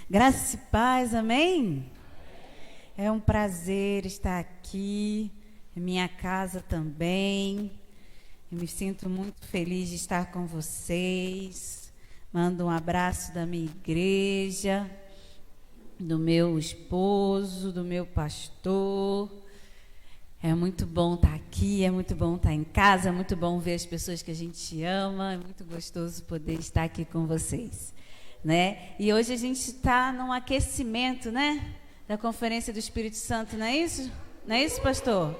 Graça e paz, amém? É um prazer estar aqui, em minha casa também. Eu me sinto muito feliz de estar com vocês. Mando um abraço da minha igreja, do meu esposo, do meu pastor. É muito bom estar aqui, é muito bom estar em casa, é muito bom ver as pessoas que a gente ama, é muito gostoso poder estar aqui com vocês, né? E hoje a gente está num aquecimento, né? Da Conferência do Espírito Santo, não é isso? Não é isso, pastor?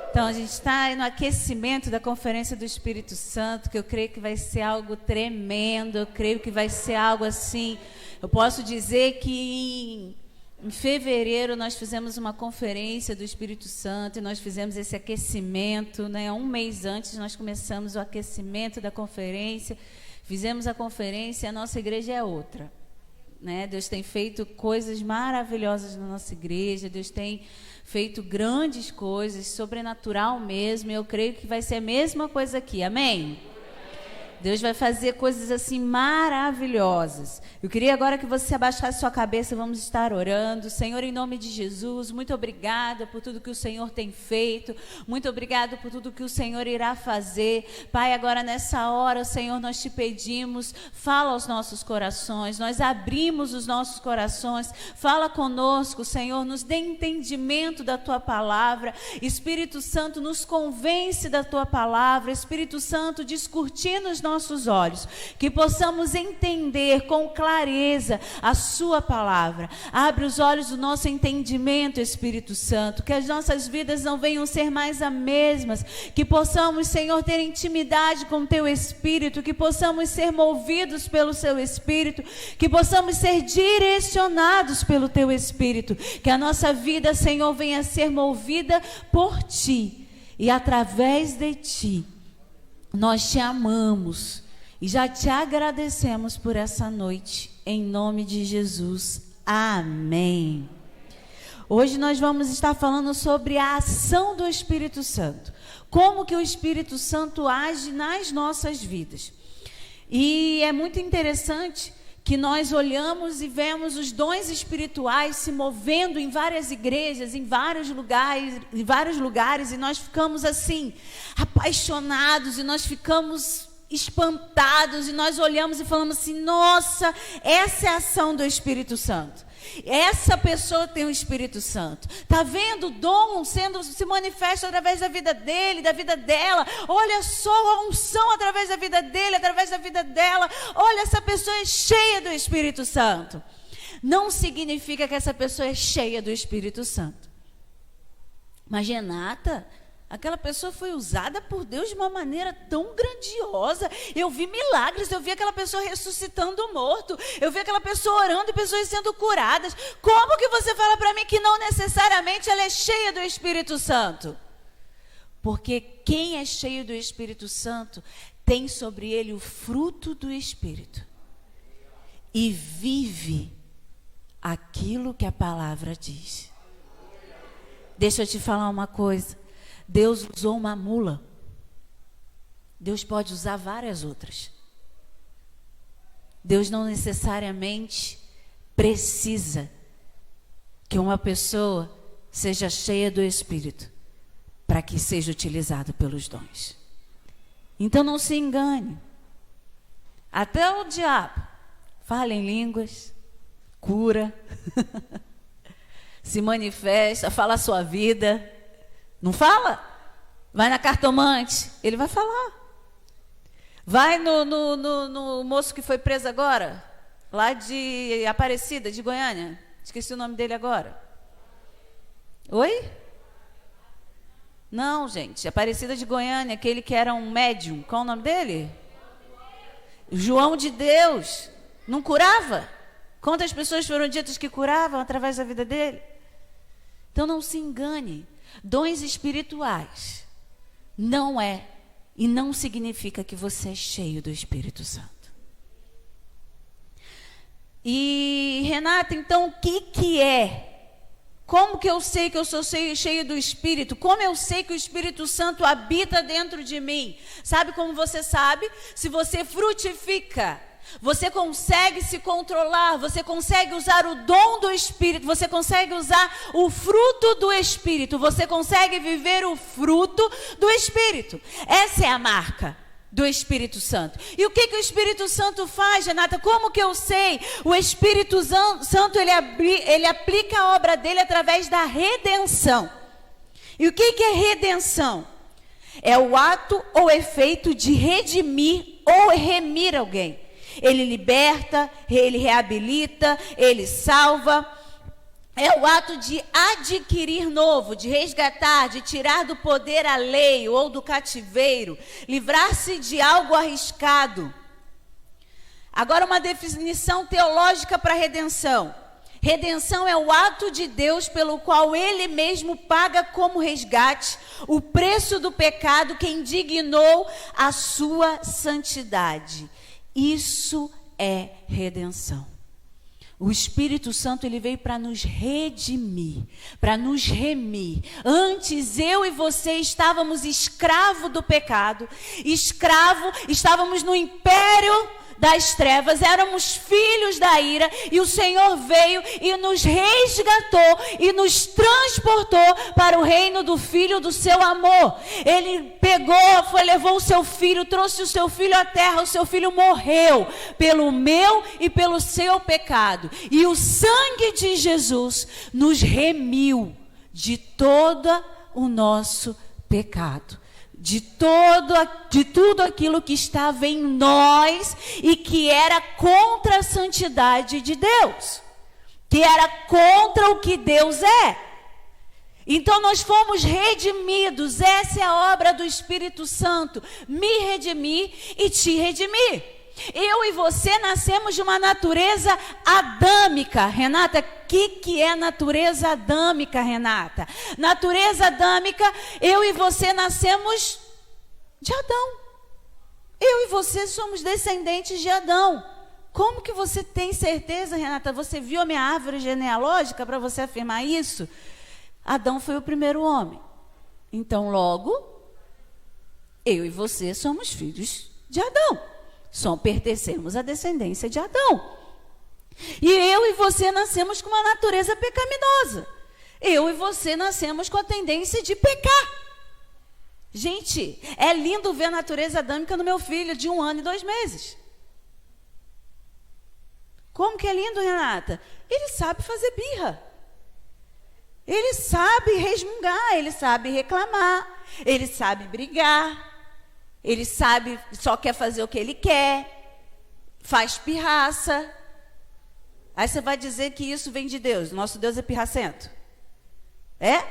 Então, a gente está no aquecimento da Conferência do Espírito Santo, que eu creio que vai ser algo tremendo, eu creio que vai ser algo assim. Eu posso dizer que em fevereiro nós fizemos uma conferência do Espírito Santo e nós fizemos esse aquecimento, né? Um mês antes nós começamos o aquecimento da conferência, fizemos a conferência e a nossa igreja é outra, né? Deus tem feito coisas maravilhosas na nossa igreja, Deus tem feito grandes coisas, sobrenatural mesmo, e eu creio que vai ser a mesma coisa aqui, amém? Deus vai fazer coisas assim maravilhosas. Eu queria agora que você abaixasse sua cabeça, vamos estar orando. Senhor, em nome de Jesus, muito obrigada por tudo que o Senhor tem feito. Muito obrigada por tudo que o Senhor irá fazer. Pai, agora nessa hora, Senhor, nós te pedimos, fala aos nossos corações. Nós abrimos os nossos corações. Fala conosco, Senhor, nos dê entendimento da Tua palavra. Espírito Santo, nos convence da Tua palavra. Espírito Santo, descortina os nossos olhos, que possamos entender com clareza a sua palavra. Abre os olhos do nosso entendimento, Espírito Santo, que as nossas vidas não venham ser mais as mesmas, que possamos, Senhor, ter intimidade com o teu Espírito, que possamos ser movidos pelo seu Espírito, que possamos ser direcionados pelo teu Espírito, que a nossa vida, Senhor, venha a ser movida por ti e através de ti. Nós te amamos e já te agradecemos por essa noite, em nome de Jesus. Amém. Hoje nós vamos estar falando sobre a ação do Espírito Santo. Como que o Espírito Santo age nas nossas vidas. E é muito interessante que nós olhamos e vemos os dons espirituais se movendo em várias igrejas, em vários lugares, e nós ficamos assim, apaixonados, e nós ficamos espantados, e nós olhamos e falamos assim, nossa, essa é a ação do Espírito Santo. Essa pessoa tem o Espírito Santo. Está vendo o dom se manifesta através da vida dele, da vida dela. Olha só a unção através da vida dele, através da vida dela. Olha, essa pessoa é cheia do Espírito Santo. Não significa que essa pessoa é cheia do Espírito Santo. Mas Renata, aquela pessoa foi usada por Deus de uma maneira tão grandiosa. Eu vi milagres, eu vi aquela pessoa ressuscitando o morto. Eu vi aquela pessoa orando e pessoas sendo curadas. Como que você fala para mim que não necessariamente ela é cheia do Espírito Santo? Porque quem é cheio do Espírito Santo tem sobre ele o fruto do Espírito. E vive aquilo que a palavra diz. Deixa eu te falar uma coisa. Deus usou uma mula. Deus pode usar várias outras. Deus não necessariamente precisa que uma pessoa seja cheia do Espírito para que seja utilizado pelos dons. Então não se engane. Até o diabo fala em línguas, cura, se manifesta, fala a sua vida. Não fala? Vai na cartomante, ele vai falar. Vai no moço que foi preso agora, lá de Aparecida, de Goiânia. Esqueci o nome dele agora. Oi? Não, gente, Aparecida de Goiânia, aquele que era um médium. Qual o nome dele? João de Deus. Não curava? Quantas pessoas foram ditas que curavam através da vida dele? Então não se engane. Dons espirituais não é e não significa que você é cheio do Espírito Santo. E Renata, então o que é? Como que eu sei que eu sou cheio do Espírito? Como eu sei que o Espírito Santo habita dentro de mim? Sabe como você sabe? Se você frutifica Você consegue se controlar, você consegue usar o dom do Espírito, você consegue usar o fruto do Espírito, você consegue viver o fruto do Espírito. Essa é a marca do Espírito Santo. E o que o Espírito Santo faz, Renata? Como que eu sei? O Espírito Santo, ele aplica a obra dele através da redenção. E o que é redenção? É o ato ou efeito de redimir ou remir alguém. Ele liberta, ele reabilita, ele salva. É o ato de adquirir novo, de resgatar, de tirar do poder alheio ou do cativeiro, livrar-se de algo arriscado. Agora, uma definição teológica para redenção. Redenção é o ato de Deus pelo qual Ele mesmo paga como resgate o preço do pecado que indignou a sua santidade. Isso é redenção. O Espírito Santo, ele veio para nos redimir, para nos remir. Antes eu e você estávamos escravos do pecado, estávamos no império das trevas, éramos filhos da ira, e o Senhor veio e nos resgatou e nos transportou para o reino do Filho do seu amor. Ele levou o seu filho, trouxe o seu filho à terra, o seu filho morreu pelo meu e pelo seu pecado. E o sangue de Jesus nos remiu de todo o nosso pecado. De tudo aquilo que estava em nós e que era contra a santidade de Deus, que era contra o que Deus é. Então nós fomos redimidos. Essa é a obra do Espírito Santo, me redimir e te redimir. Eu e você nascemos de uma natureza adâmica. Renata, o que é natureza adâmica, Renata? Natureza adâmica, eu e você nascemos de Adão. Eu e você somos descendentes de Adão. Como que você tem certeza, Renata? Você viu a minha árvore genealógica para você afirmar isso? Adão foi o primeiro homem. Então, logo, eu e você somos filhos de Adão. Pertencemos à descendência de Adão. E eu e você nascemos com uma natureza pecaminosa. Eu e você nascemos com a tendência de pecar. Gente, é lindo ver a natureza adâmica no meu filho de 1 ano e 2 meses. Como que é lindo, Renata? Ele sabe fazer birra. Ele sabe resmungar, ele sabe reclamar, ele sabe brigar. Ele sabe, só quer fazer o que ele quer, faz pirraça. Aí você vai dizer que isso vem de Deus. Nosso Deus é pirracento? É?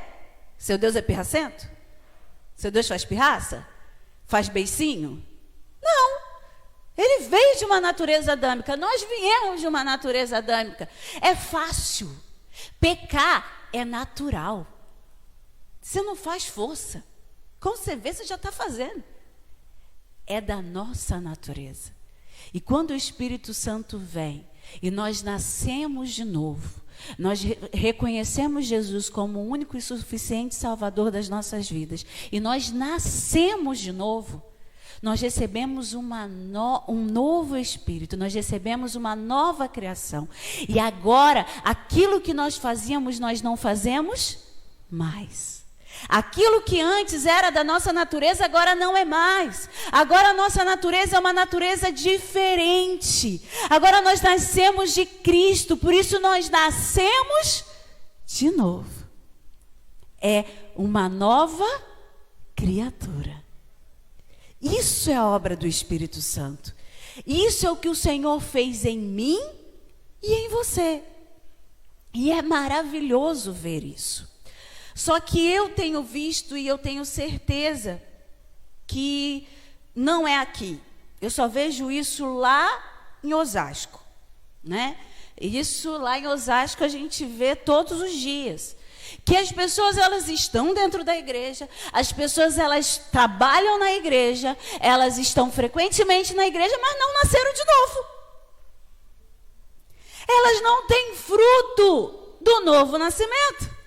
Seu Deus é pirracento? Seu Deus faz pirraça? Faz beicinho? Não. Ele veio de uma natureza adâmica. Nós viemos de uma natureza adâmica. É fácil. Pecar é natural. Você não faz força. Quando você vê, você já está fazendo. É da nossa natureza. E quando o Espírito Santo vem e nós nascemos de novo, nós reconhecemos Jesus como o único e suficiente Salvador das nossas vidas, e nós nascemos de novo, nós recebemos um novo Espírito, nós recebemos uma nova criação. E agora, aquilo que nós fazíamos, nós não fazemos mais. Aquilo que antes era da nossa natureza, agora não é mais. Agora a nossa natureza é uma natureza diferente. Agora nós nascemos de Cristo, por isso nós nascemos de novo. É uma nova criatura. Isso é a obra do Espírito Santo. Isso é o que o Senhor fez em mim e em você. E é maravilhoso ver isso. Só que eu tenho visto e eu tenho certeza que não é aqui. Eu só vejo isso lá em Osasco, né? Isso lá em Osasco a gente vê todos os dias. Que as pessoas, elas estão dentro da igreja, as pessoas, elas trabalham na igreja, elas estão frequentemente na igreja, mas não nasceram de novo. Elas não têm fruto do novo nascimento.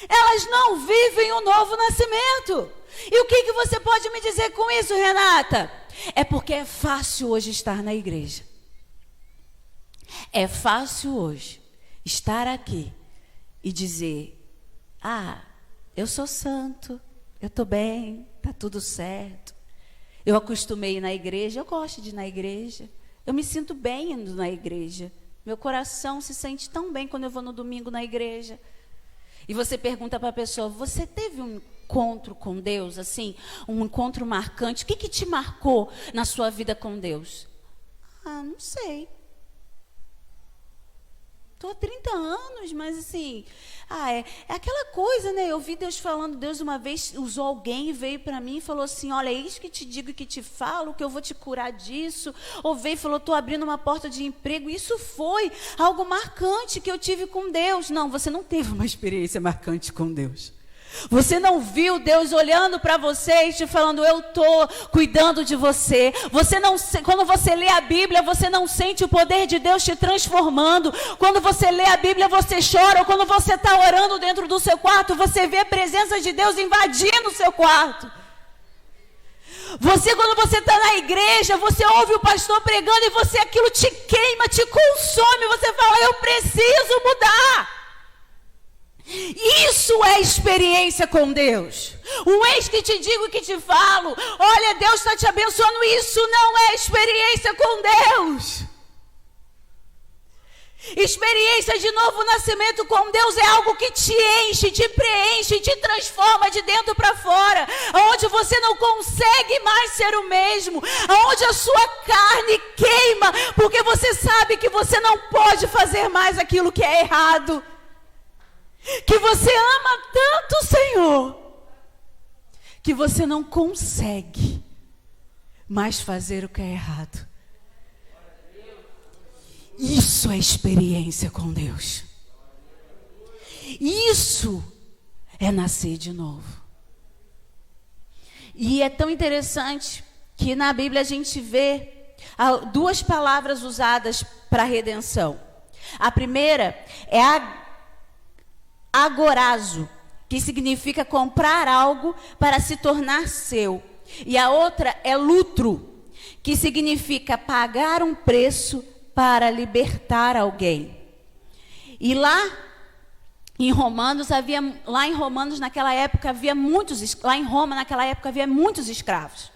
Elas não vivem o novo nascimento. E o que você pode me dizer com isso, Renata? É porque é fácil hoje estar na igreja. É fácil hoje estar aqui e dizer: ah, eu sou santo, eu estou bem, está tudo certo. Eu acostumei a ir na igreja, eu gosto de ir na igreja. Eu me sinto bem indo na igreja. Meu coração se sente tão bem quando eu vou no domingo na igreja. E você pergunta para a pessoa: você teve um encontro com Deus, assim, um encontro marcante? O que te marcou na sua vida com Deus? Ah, não sei. Estou há 30 anos, mas assim, é aquela coisa, né? Eu ouvi Deus falando. Deus uma vez usou alguém e veio para mim e falou assim: olha, eis que te digo e que te falo, que eu vou te curar disso. Ou veio e falou: estou abrindo uma porta de emprego. Isso foi algo marcante que eu tive com Deus. Não, você não teve uma experiência marcante com Deus. Você não viu Deus olhando para você e te falando: eu estou cuidando de você. Você não, quando você lê a Bíblia, você não sente o poder de Deus te transformando. Quando você lê a Bíblia, você chora. Ou quando você está orando dentro do seu quarto, você vê a presença de Deus invadindo o seu quarto. Você, quando você está na igreja, você ouve o pastor pregando e aquilo te queima, te consome. Você fala: eu preciso mudar. Isso é experiência com Deus. O eis que te digo e que te falo, olha, Deus está te abençoando. Isso não é experiência com Deus. Experiência de novo nascimento com Deus é algo que te enche, te preenche, te transforma de dentro para fora, onde você não consegue mais ser o mesmo, onde a sua carne queima, porque você sabe que você não pode fazer mais aquilo que é errado. Que você ama tanto o Senhor, que você não consegue mais fazer o que é errado. Isso é experiência com Deus. Isso é nascer de novo. E é tão interessante que na Bíblia a gente vê duas palavras usadas para redenção. A primeira é agorazo, que significa comprar algo para se tornar seu. E a outra é lutro, que significa pagar um preço para libertar alguém. E lá em Romanos naquela época havia muitos escravos.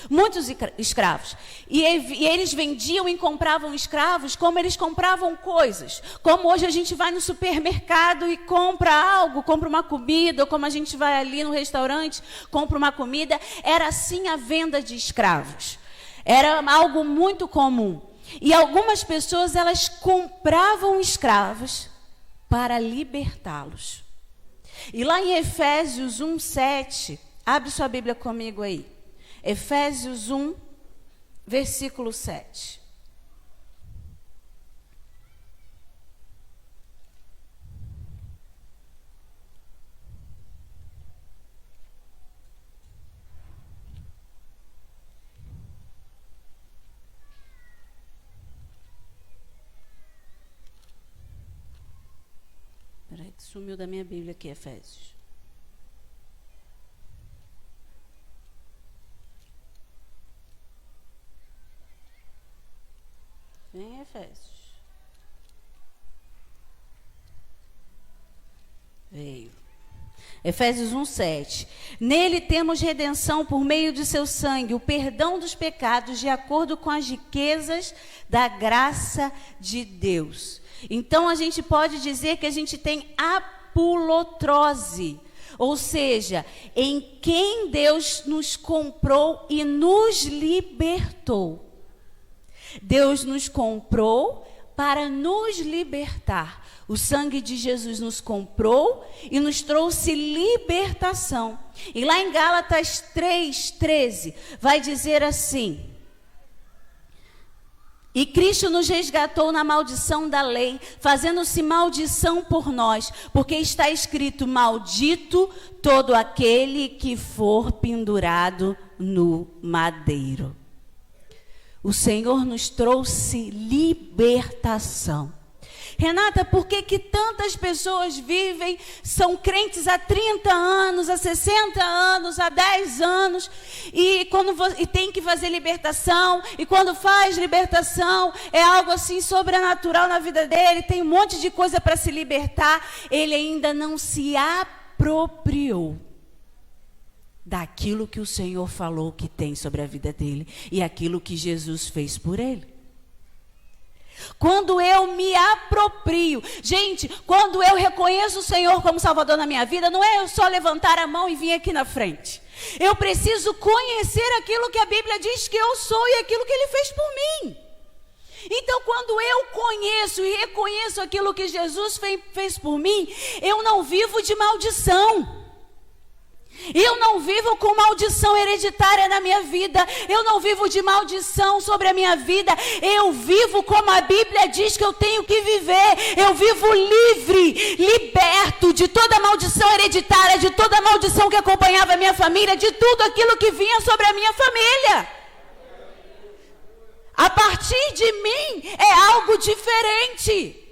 Muitos escravos. E eles vendiam e compravam escravos como eles compravam coisas. Como hoje a gente vai no supermercado e compra algo, compra uma comida, ou como a gente vai ali no restaurante, compra uma comida. Era assim a venda de escravos. Era algo muito comum. E algumas pessoas, elas compravam escravos para libertá-los. E lá em Efésios 1:7, abre sua Bíblia comigo aí. Efésios 1, versículo 7. Peraí, que sumiu da minha Bíblia aqui, Efésios. Vem, Efésios. Veio. Efésios 1:7. Nele temos redenção por meio de seu sangue, o perdão dos pecados de acordo com as riquezas da graça de Deus. Então a gente pode dizer que a gente tem apulotrose, ou seja, em quem Deus nos comprou e nos libertou. Deus nos comprou para nos libertar. O sangue de Jesus nos comprou e nos trouxe libertação. E lá em Gálatas 3:13 vai dizer assim: e Cristo nos resgatou na maldição da lei, fazendo-se maldição por nós, porque está escrito: maldito todo aquele que for pendurado no madeiro. O Senhor nos trouxe libertação. Renata, por que que tantas pessoas vivem, são crentes há 30 anos, há 60 anos, há 10 anos, e tem que fazer libertação, e quando faz libertação, é algo assim sobrenatural na vida dele, tem um monte de coisa para se libertar, ele ainda não se apropriou daquilo que o Senhor falou que tem sobre a vida dele, e aquilo que Jesus fez por ele. Quando eu me aproprio, gente, quando eu reconheço o Senhor como Salvador na minha vida, não é eu só levantar a mão e vir aqui na frente. Eu preciso conhecer aquilo que a Bíblia diz que eu sou e aquilo que Ele fez por mim. Então, quando eu conheço e reconheço aquilo que Jesus fez por mim, eu não vivo de maldição. Eu não vivo com maldição hereditária na minha vida. Eu não vivo de maldição sobre a minha vida. Eu vivo como a Bíblia diz que eu tenho que viver. Eu vivo livre, liberto de toda maldição hereditária, de toda maldição que acompanhava a minha família, de tudo aquilo que vinha sobre a minha família. A partir de mim é algo diferente.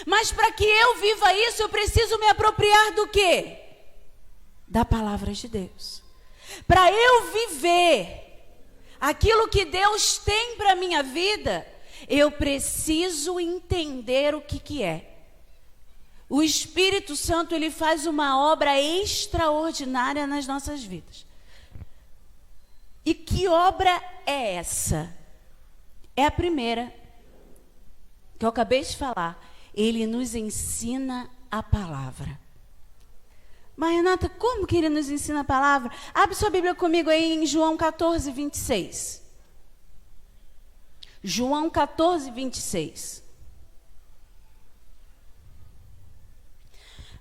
Mas para que eu viva isso, eu preciso me apropriar do quê? Da palavra de Deus. Para eu viver aquilo que Deus tem para a minha vida, eu preciso entender o que é. O Espírito Santo, ele faz uma obra extraordinária nas nossas vidas. E que obra é essa? É a primeira, que eu acabei de falar. Ele nos ensina a palavra. Mas, Renata, como que ele nos ensina a palavra? Abre sua Bíblia comigo aí em João 14, 26. João 14, 26.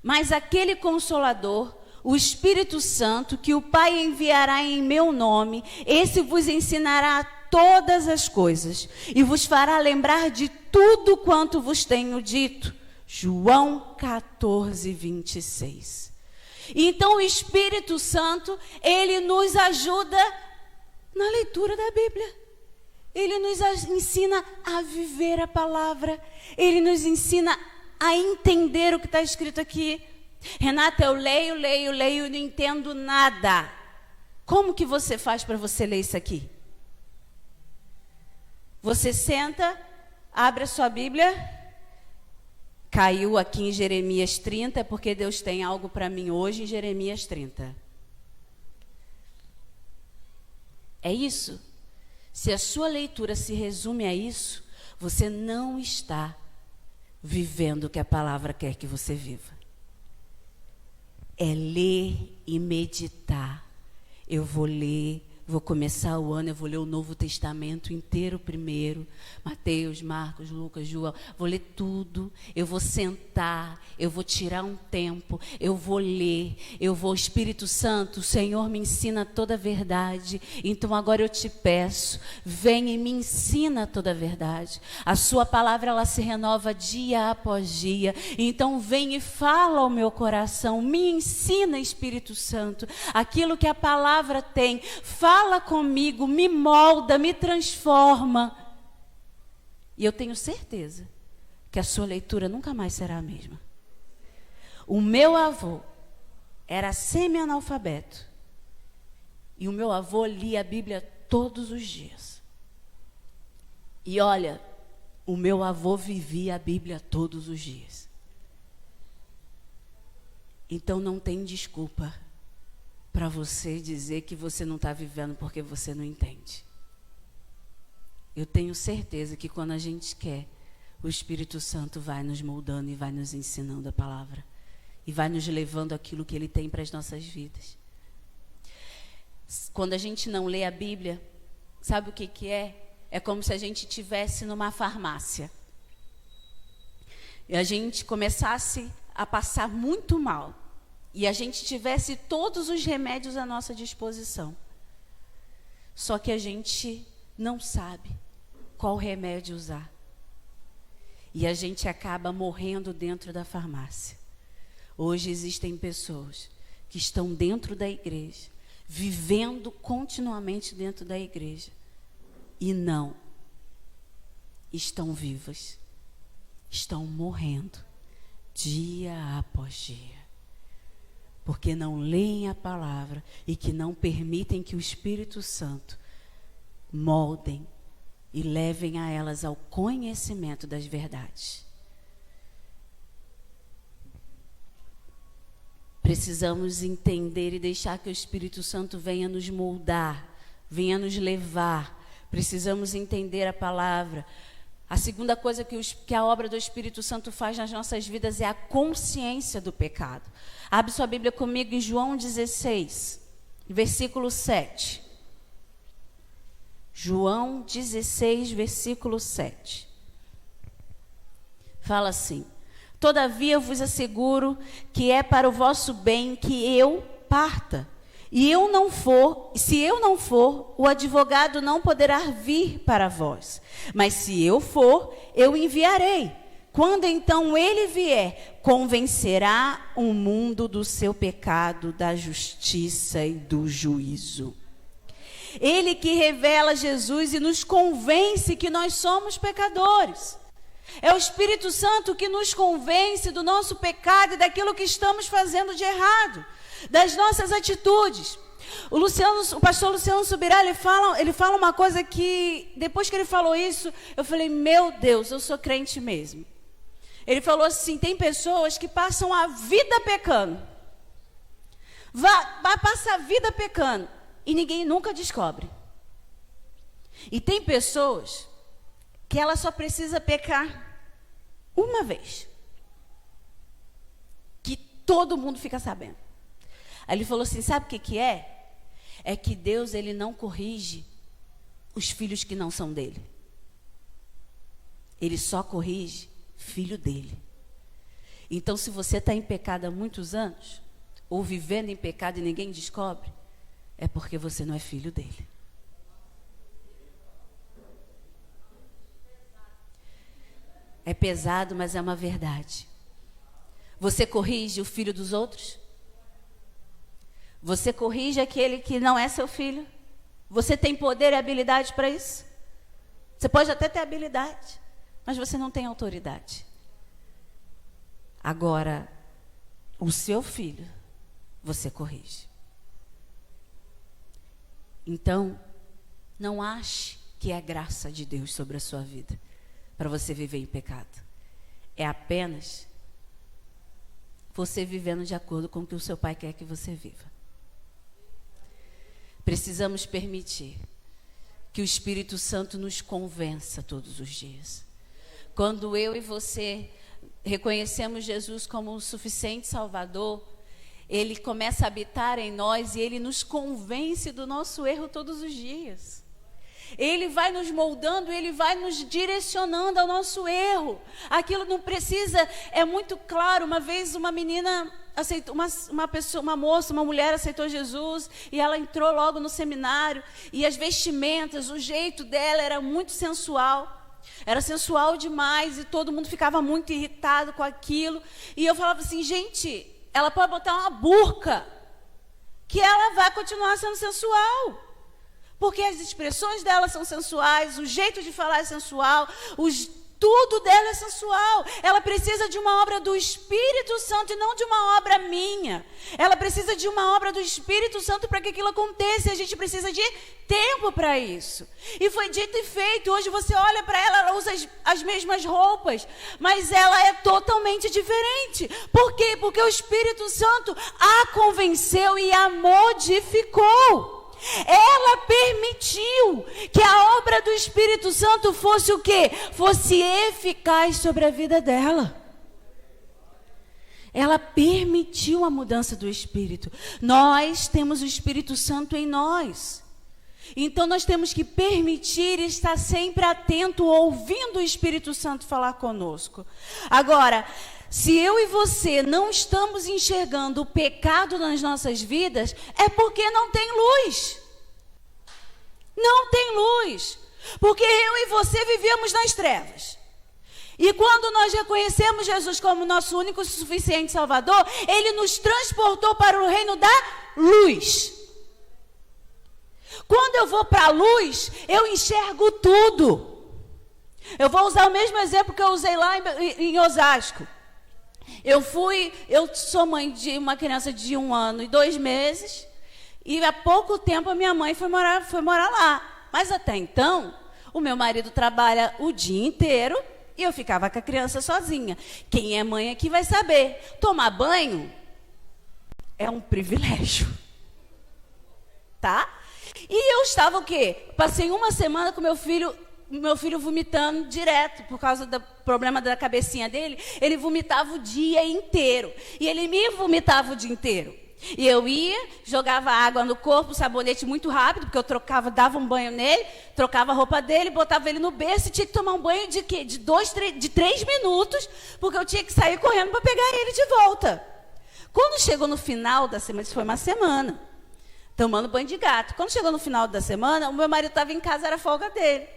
Mas aquele Consolador, o Espírito Santo, que o Pai enviará em meu nome, esse vos ensinará todas as coisas e vos fará lembrar de tudo quanto vos tenho dito. João 14, 26. Então o Espírito Santo, ele nos ajuda na leitura da Bíblia. Ele nos ensina a viver a palavra. Ele nos ensina a entender o que está escrito aqui. Renata, eu leio e não entendo nada. Como que você faz para você ler isso aqui? Você senta, abre a sua Bíblia. Caiu aqui em Jeremias 30, porque Deus tem algo para mim hoje em Jeremias 30. É isso? Se a sua leitura se resume a isso, você não está vivendo o que a palavra quer que você viva. É ler e meditar. Eu vou ler, vou começar o ano, eu vou ler o Novo Testamento inteiro primeiro. Mateus, Marcos, Lucas, João. Vou ler tudo. Eu vou sentar, eu vou tirar um tempo, eu vou ler, Espírito Santo, o Senhor me ensina toda a verdade. Então agora eu te peço, vem e me ensina toda a verdade. A sua palavra, ela se renova dia após dia. Então vem e fala ao meu coração, me ensina, Espírito Santo, aquilo que a palavra tem. Fala comigo, me molda, me transforma. E eu tenho certeza que a sua leitura nunca mais será a mesma. O meu avô era semi-analfabeto. E o meu avô lia a Bíblia todos os dias. E olha, o meu avô vivia a Bíblia todos os dias. Então não tem desculpa para você dizer que você não está vivendo porque você não entende. Eu tenho certeza que quando a gente quer, o Espírito Santo vai nos moldando e vai nos ensinando a palavra. E vai nos levando aquilo que Ele tem para as nossas vidas. Quando a gente não lê a Bíblia, sabe o que é? É como se a gente estivesse numa farmácia. E a gente começasse a passar muito mal. E a gente tivesse todos os remédios à nossa disposição. Só que a gente não sabe qual remédio usar. E a gente acaba morrendo dentro da farmácia. Hoje existem pessoas que estão dentro da igreja, vivendo continuamente dentro da igreja, e não estão vivas, estão morrendo dia após dia, porque não leem a palavra e que não permitem que o Espírito Santo moldem e levem a elas ao conhecimento das verdades. Precisamos entender e deixar que o Espírito Santo venha nos moldar, venha nos levar. Precisamos entender a palavra. A segunda coisa que a obra do Espírito Santo faz nas nossas vidas é a consciência do pecado. Abre sua Bíblia comigo em João 16, versículo 7. João 16, versículo 7. Fala assim: todavia eu vos asseguro que é para o vosso bem que eu parta. E se eu não for, o advogado não poderá vir para vós. Mas se eu for, eu enviarei. Quando então ele vier, convencerá o mundo do seu pecado, da justiça e do juízo. Ele que revela Jesus e nos convence que nós somos pecadores. É o Espírito Santo que nos convence do nosso pecado e daquilo que estamos fazendo de errado, das nossas atitudes. O pastor Luciano Subirá, ele fala uma coisa que, depois que ele falou isso, eu falei, meu Deus, eu sou crente mesmo. Ele falou assim, tem pessoas que passam a vida pecando. Passa a vida pecando e ninguém nunca descobre. E tem pessoas que ela só precisa pecar uma vez, que todo mundo fica sabendo. Aí ele falou assim, sabe o que é? É que Deus, ele não corrige os filhos que não são dele. Ele só corrige filho dele. Então, se você está em pecado há muitos anos, ou vivendo em pecado e ninguém descobre, é porque você não é filho dele. É pesado, mas é uma verdade. Você corrige o filho dos outros? Você corrige aquele que não é seu filho? Você tem poder e habilidade para isso? Você pode até ter habilidade, mas você não tem autoridade. Agora, o seu filho, você corrige. Então, não ache que é graça de Deus sobre a sua vida, para você viver em pecado. É apenas você vivendo de acordo com o que o seu pai quer que você viva. Precisamos permitir que o Espírito Santo nos convença todos os dias. Quando eu e você reconhecemos Jesus como o suficiente Salvador, Ele começa a habitar em nós e Ele nos convence do nosso erro todos os dias. Ele vai nos moldando, Ele vai nos direcionando ao nosso erro. Aquilo não precisa, é muito claro. Uma vez uma menina aceitou, uma moça, uma mulher aceitou Jesus e ela entrou logo no seminário e as vestimentas, o jeito dela era muito sensual. Era sensual demais e todo mundo ficava muito irritado com aquilo. E eu falava assim, gente, ela pode botar uma burca, que ela vai continuar sendo sensual. Porque as expressões dela são sensuais, o jeito de falar é sensual, tudo dela é sensual. Ela precisa de uma obra do Espírito Santo e não de uma obra minha. Ela precisa de uma obra do Espírito Santo para que aquilo aconteça. E a gente precisa de tempo para isso. E foi dito e feito. Hoje você olha para ela, ela usa as mesmas roupas, mas ela é totalmente diferente. Por quê? Porque o Espírito Santo a convenceu e a modificou. Ela permitiu que a obra do Espírito Santo fosse o quê? Fosse eficaz sobre a vida dela. Ela permitiu a mudança do Espírito. Nós temos o Espírito Santo em nós. Então nós temos que permitir e estar sempre atento, ouvindo o Espírito Santo falar conosco. Agora, se eu e você não estamos enxergando o pecado nas nossas vidas, é porque não tem luz. Não tem luz. Porque eu e você vivemos nas trevas. E quando nós reconhecemos Jesus como nosso único e suficiente Salvador, Ele nos transportou para o reino da luz. Quando eu vou para a luz, eu enxergo tudo. Eu vou usar o mesmo exemplo que eu usei lá em Osasco. Eu sou mãe de uma criança de 1 ano e 2 meses, e há pouco tempo a minha mãe foi morar lá. Mas até então, o meu marido trabalha o dia inteiro e eu ficava com a criança sozinha. Quem é mãe aqui vai saber. Tomar banho é um privilégio. Tá? E eu estava o quê? Passei 1 semana com meu filho vomitando direto, por causa do problema da cabecinha dele. Ele vomitava o dia inteiro. E ele me vomitava o dia inteiro. E eu ia, jogava água no corpo, sabonete muito rápido, porque eu dava um banho nele, trocava a roupa dele, botava ele no berço e tinha que tomar um banho de quê? De 3 minutos, porque eu tinha que sair correndo para pegar ele de volta. Quando chegou no final da semana, isso foi uma semana, tomando banho de gato. Quando chegou no final da semana, o meu marido estava em casa, era folga dele.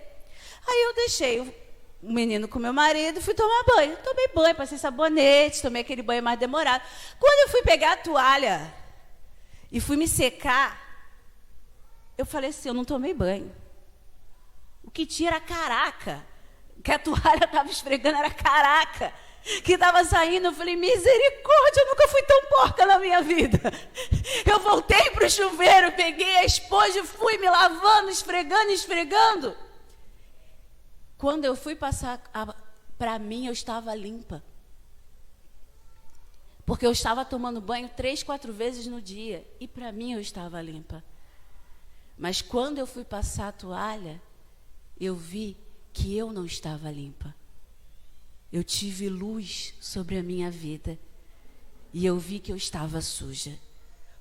Aí eu deixei o menino com o meu marido e fui tomar banho. Tomei banho, passei sabonete, tomei aquele banho mais demorado. Quando eu fui pegar a toalha e fui me secar, eu falei assim, eu não tomei banho. O que tinha era caraca. O que a toalha estava esfregando era caraca. Que estava saindo, eu falei, misericórdia, eu nunca fui tão porca na minha vida. Eu voltei para o chuveiro, peguei a esponja e fui me lavando, esfregando. Quando eu fui passar, para mim eu estava limpa. Porque eu estava tomando banho 3, 4 vezes no dia. E para mim eu estava limpa. Mas quando eu fui passar a toalha, eu vi que eu não estava limpa. Eu tive luz sobre a minha vida. E eu vi que eu estava suja.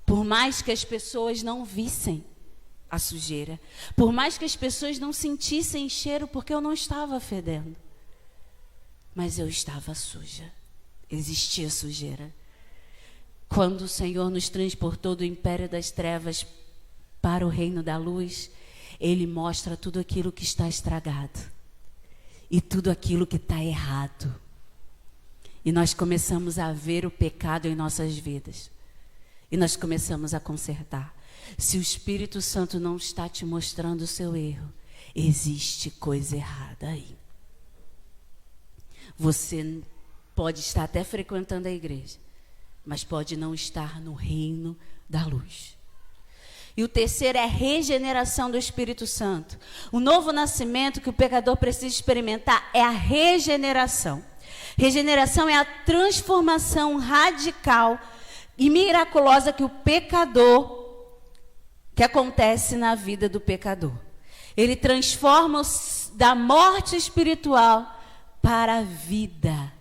Por mais que as pessoas não vissem a sujeira. Por mais que as pessoas não sentissem cheiro, porque eu não estava fedendo. Mas eu estava suja. Existia sujeira. Quando o Senhor nos transportou do império das trevas para o reino da luz, Ele mostra tudo aquilo que está estragado. E tudo aquilo que está errado. E nós começamos a ver o pecado em nossas vidas. E nós começamos a consertar. Se o Espírito Santo não está te mostrando o seu erro, existe coisa errada aí. Você pode estar até frequentando a igreja, mas pode não estar no reino da luz. E o terceiro é a regeneração do Espírito Santo. O novo nascimento que o pecador precisa experimentar é a regeneração. Regeneração é a transformação radical e miraculosa que acontece na vida do pecador. Ele transforma da morte espiritual para a vida.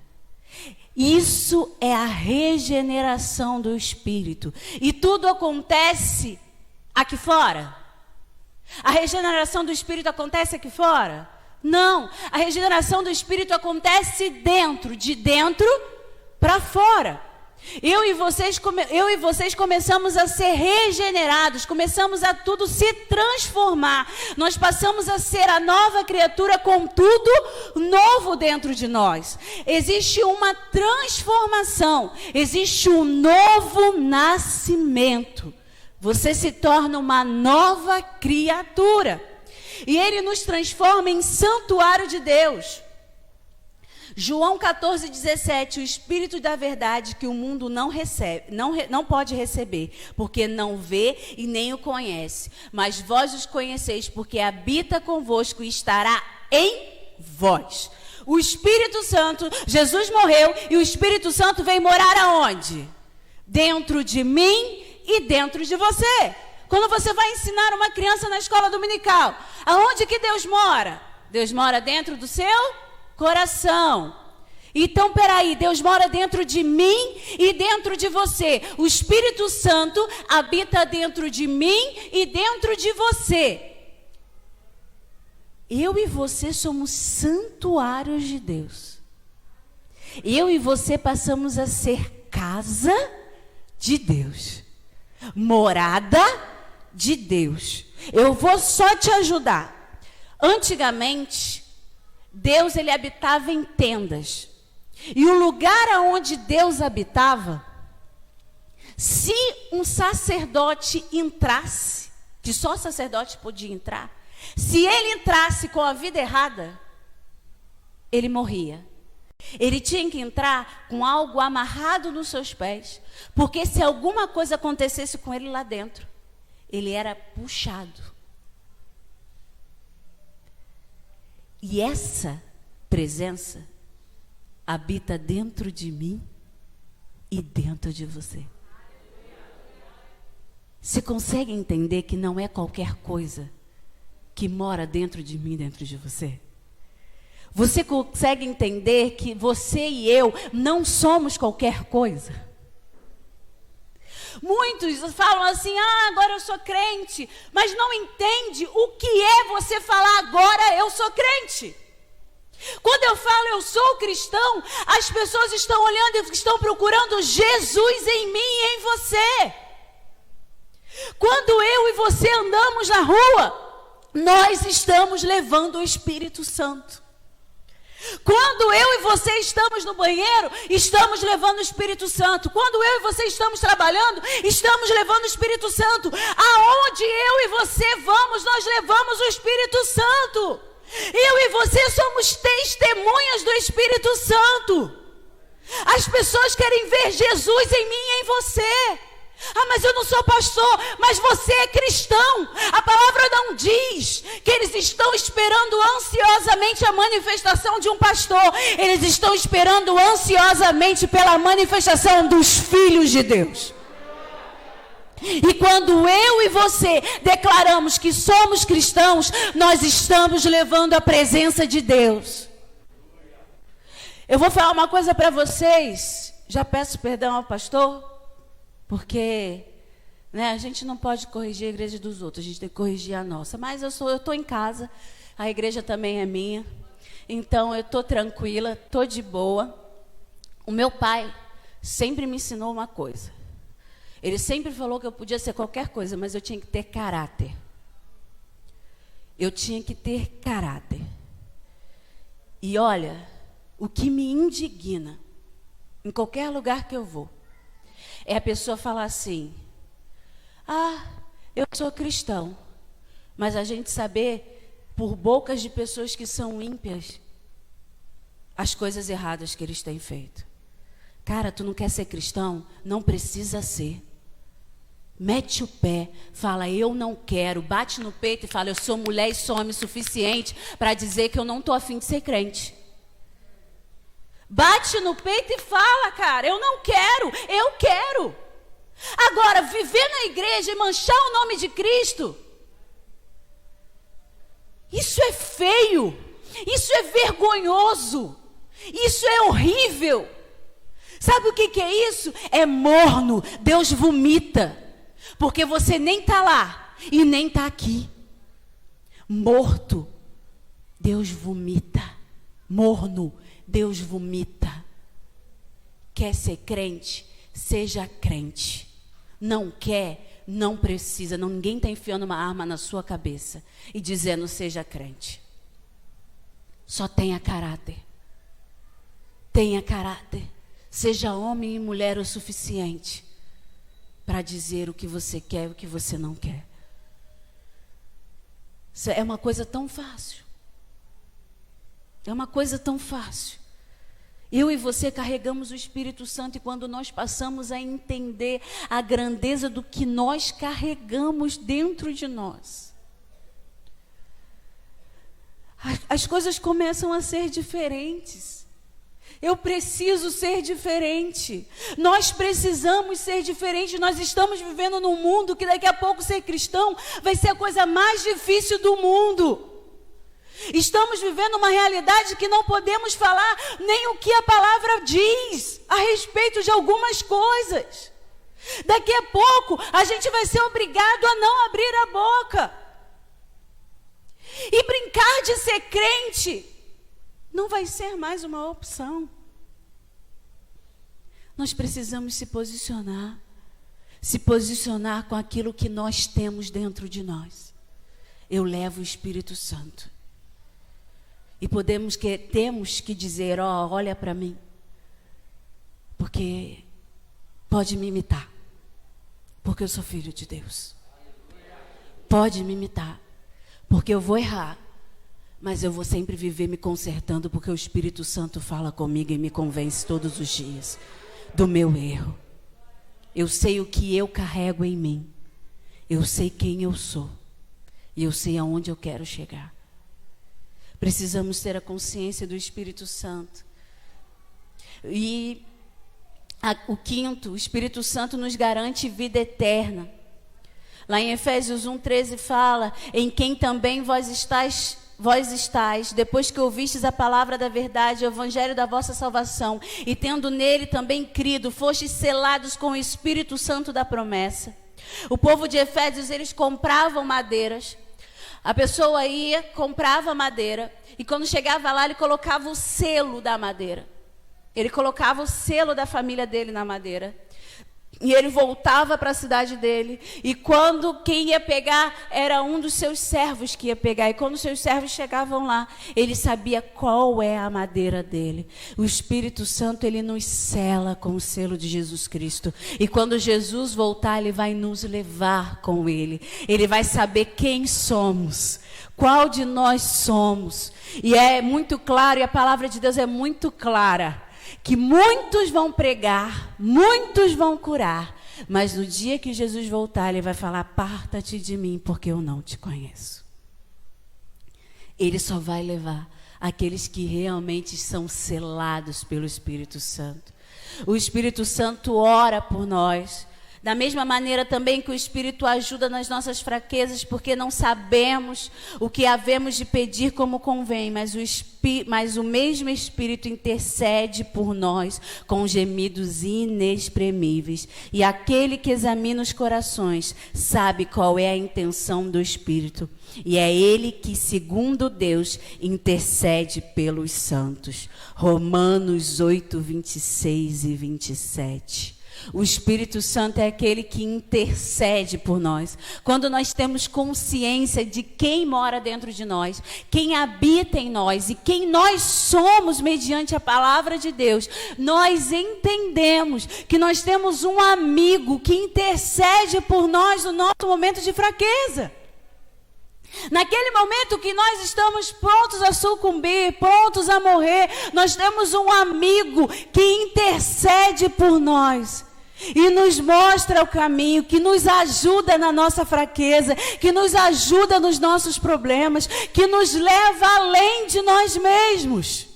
Isso é a regeneração do Espírito. E tudo acontece aqui fora? A regeneração do Espírito acontece aqui fora? Não. A regeneração do Espírito acontece dentro, de dentro para fora. Eu e vocês começamos a ser regenerados, começamos a tudo se transformar. Nós passamos a ser a nova criatura com tudo novo dentro de nós. Existe uma transformação, existe um novo nascimento. Você se torna uma nova criatura. E Ele nos transforma em santuário de Deus. João 14:17, o Espírito da verdade que o mundo não pode receber, porque não vê e nem o conhece. Mas vós os conheceis, porque habita convosco e estará em vós. O Espírito Santo, Jesus morreu e o Espírito Santo veio morar aonde? Dentro de mim e dentro de você. Quando você vai ensinar uma criança na escola dominical, aonde que Deus mora? Deus mora dentro do seu coração. Então, peraí, Deus mora dentro de mim e dentro de você. O Espírito Santo habita dentro de mim e dentro de você. Eu e você somos santuários de Deus. Eu e você passamos a ser casa de Deus. Morada de Deus. Eu vou só te ajudar. Antigamente, Deus ele habitava em tendas. E o lugar aonde Deus habitava, se um sacerdote entrasse, que só o sacerdote podia entrar, se ele entrasse com a vida errada, ele morria. Ele tinha que entrar com algo amarrado nos seus pés, porque se alguma coisa acontecesse com ele lá dentro, ele era puxado. E essa presença habita dentro de mim e dentro de você. Você consegue entender que não é qualquer coisa que mora dentro de mim, dentro de você? Você consegue entender que você e eu não somos qualquer coisa? Muitos falam assim, agora eu sou crente, mas não entende o que é você falar agora eu sou crente. Quando eu falo eu sou cristão, as pessoas estão olhando e estão procurando Jesus em mim e em você. Quando eu e você andamos na rua, nós estamos levando o Espírito Santo. Quando eu e você estamos no banheiro, estamos levando o Espírito Santo. Quando eu e você estamos trabalhando, estamos levando o Espírito Santo. Aonde eu e você vamos, nós levamos o Espírito Santo. Eu e você somos testemunhas do Espírito Santo. As pessoas querem ver Jesus em mim e em você. Mas eu não sou pastor, mas você é cristão. A palavra não diz que eles estão esperando ansiosamente a manifestação de um pastor. Eles estão esperando ansiosamente pela manifestação dos filhos de Deus. E quando eu e você declaramos que somos cristãos, nós estamos levando a presença de Deus. Eu vou falar uma coisa para vocês. Já peço perdão ao pastor. Porque a gente não pode corrigir a igreja dos outros, a gente tem que corrigir a nossa. Mas eu estou em casa, a igreja também é minha, então eu estou tranquila, estou de boa. O meu pai sempre me ensinou uma coisa. Ele sempre falou que eu podia ser qualquer coisa, mas eu tinha que ter caráter. Eu tinha que ter caráter. E olha, o que me indigna, em qualquer lugar que eu vou, é a pessoa falar assim, eu sou cristão, mas a gente saber, por bocas de pessoas que são ímpias, as coisas erradas que eles têm feito. Cara, tu não quer ser cristão? Não precisa ser. Mete o pé, fala, eu não quero, bate no peito e fala, eu sou mulher e sou homem suficiente para dizer que eu não estou a fim de ser crente. Bate no peito e fala, cara, eu não quero, eu quero. Agora, viver na igreja e manchar o nome de Cristo, isso é feio, isso é vergonhoso, isso é horrível. Sabe o que é isso? É morno, Deus vomita, porque você nem está lá e nem está aqui. Morto, Deus vomita, morno, Deus vomita. Quer ser crente? Seja crente. Não quer? Não precisa. Ninguém está enfiando uma arma na sua cabeça e dizendo seja crente. Só tenha caráter. Tenha caráter. Seja homem e mulher o suficiente para dizer o que você quer e o que você não quer. Isso é uma coisa tão fácil. É uma coisa tão fácil. Eu e você carregamos o Espírito Santo e quando nós passamos a entender a grandeza do que nós carregamos dentro de nós, as coisas começam a ser diferentes. Eu preciso ser diferente. Nós precisamos ser diferentes. Nós estamos vivendo num mundo que daqui a pouco ser cristão vai ser a coisa mais difícil do mundo. Estamos vivendo uma realidade que não podemos falar nem o que a palavra diz a respeito de algumas coisas. Daqui a pouco a gente vai ser obrigado a não abrir a boca. E brincar de ser crente não vai ser mais uma opção. Nós precisamos se posicionar com aquilo que nós temos dentro de nós. Eu levo o Espírito Santo. E temos que dizer, olha para mim, porque pode me imitar, porque eu sou filho de Deus. Pode me imitar, porque eu vou errar, Mas eu vou sempre viver me consertando, porque o Espírito Santo fala comigo e me convence todos os dias do meu erro. Eu sei o que eu carrego em mim. Eu sei quem eu sou. E eu sei aonde eu quero chegar. Precisamos ter a consciência do Espírito Santo. E o quinto, o Espírito Santo nos garante vida eterna. Lá em Efésios 1:13 fala: em quem também vós estáis, depois que ouvistes a palavra da verdade, o evangelho da vossa salvação, e tendo nele também crido, fostes selados com o Espírito Santo da promessa. O povo de Efésios, eles compravam madeiras. A pessoa ia, comprava madeira, e quando chegava lá, ele colocava o selo da madeira. Ele colocava o selo da família dele na madeira. E ele voltava para a cidade dele. E quando quem ia pegar era um dos seus servos que ia pegar. E quando os seus servos chegavam lá, ele sabia qual é a madeira dele. O Espírito Santo, ele nos sela com o selo de Jesus Cristo. E quando Jesus voltar, ele vai nos levar com ele. Ele vai saber quem somos. Qual de nós somos. E é muito claro, e a palavra de Deus é muito clara, que muitos vão pregar, muitos vão curar, mas no dia que Jesus voltar, ele vai falar: aparta-te de mim, porque eu não te conheço. Ele só vai levar aqueles que realmente são selados pelo Espírito Santo. O Espírito Santo ora por nós. Da mesma maneira também que o Espírito ajuda nas nossas fraquezas, porque não sabemos o que havemos de pedir como convém, mas o mesmo Espírito intercede por nós com gemidos inexprimíveis. E aquele que examina os corações sabe qual é a intenção do Espírito. E é ele que, segundo Deus, intercede pelos santos. Romanos 8, 26 e 27. O Espírito Santo é aquele que intercede por nós. Quando nós temos consciência de quem mora dentro de nós, quem habita em nós e quem nós somos mediante a palavra de Deus, nós entendemos que nós temos um amigo que intercede por nós no nosso momento de fraqueza. Naquele momento que nós estamos prontos a sucumbir, prontos a morrer, nós temos um amigo que intercede por nós e nos mostra o caminho, que nos ajuda na nossa fraqueza, que nos ajuda nos nossos problemas, que nos leva além de nós mesmos.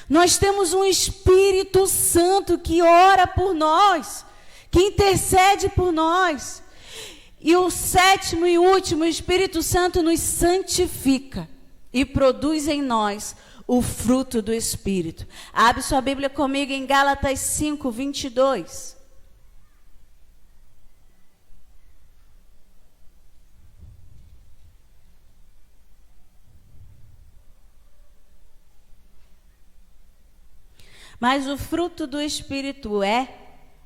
Nós temos um Espírito Santo que ora por nós, que intercede por nós. E o sétimo e último, o Espírito Santo nos santifica e produz em nós o fruto do Espírito. Abre sua Bíblia comigo em Gálatas 5, 22. Mas o fruto do Espírito é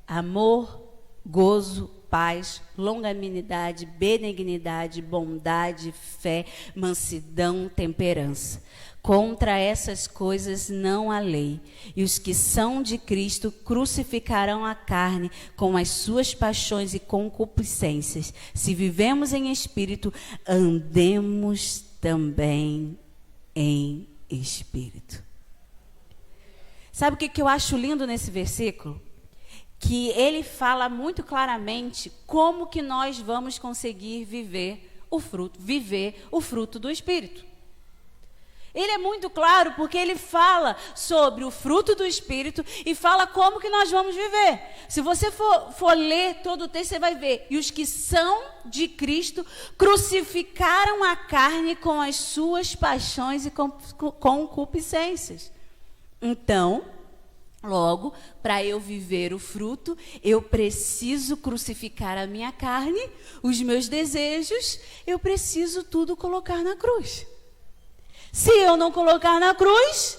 amor, gozo, paz, longanimidade, benignidade, bondade, fé, mansidão, temperança. Contra essas coisas não há lei. E os que são de Cristo crucificarão a carne com as suas paixões e concupiscências. Se vivemos em espírito, andemos também em espírito. Sabe o que eu acho lindo nesse versículo? Que ele fala muito claramente como que nós vamos conseguir viver o fruto do Espírito. Ele é muito claro porque ele fala sobre o fruto do Espírito e fala como que nós vamos viver. Se você for ler todo o texto, você vai ver. E os que são de Cristo crucificaram a carne com as suas paixões e concupiscências. Então, logo, para eu viver o fruto, eu preciso crucificar a minha carne, os meus desejos, eu preciso tudo colocar na cruz. Se eu não colocar na cruz,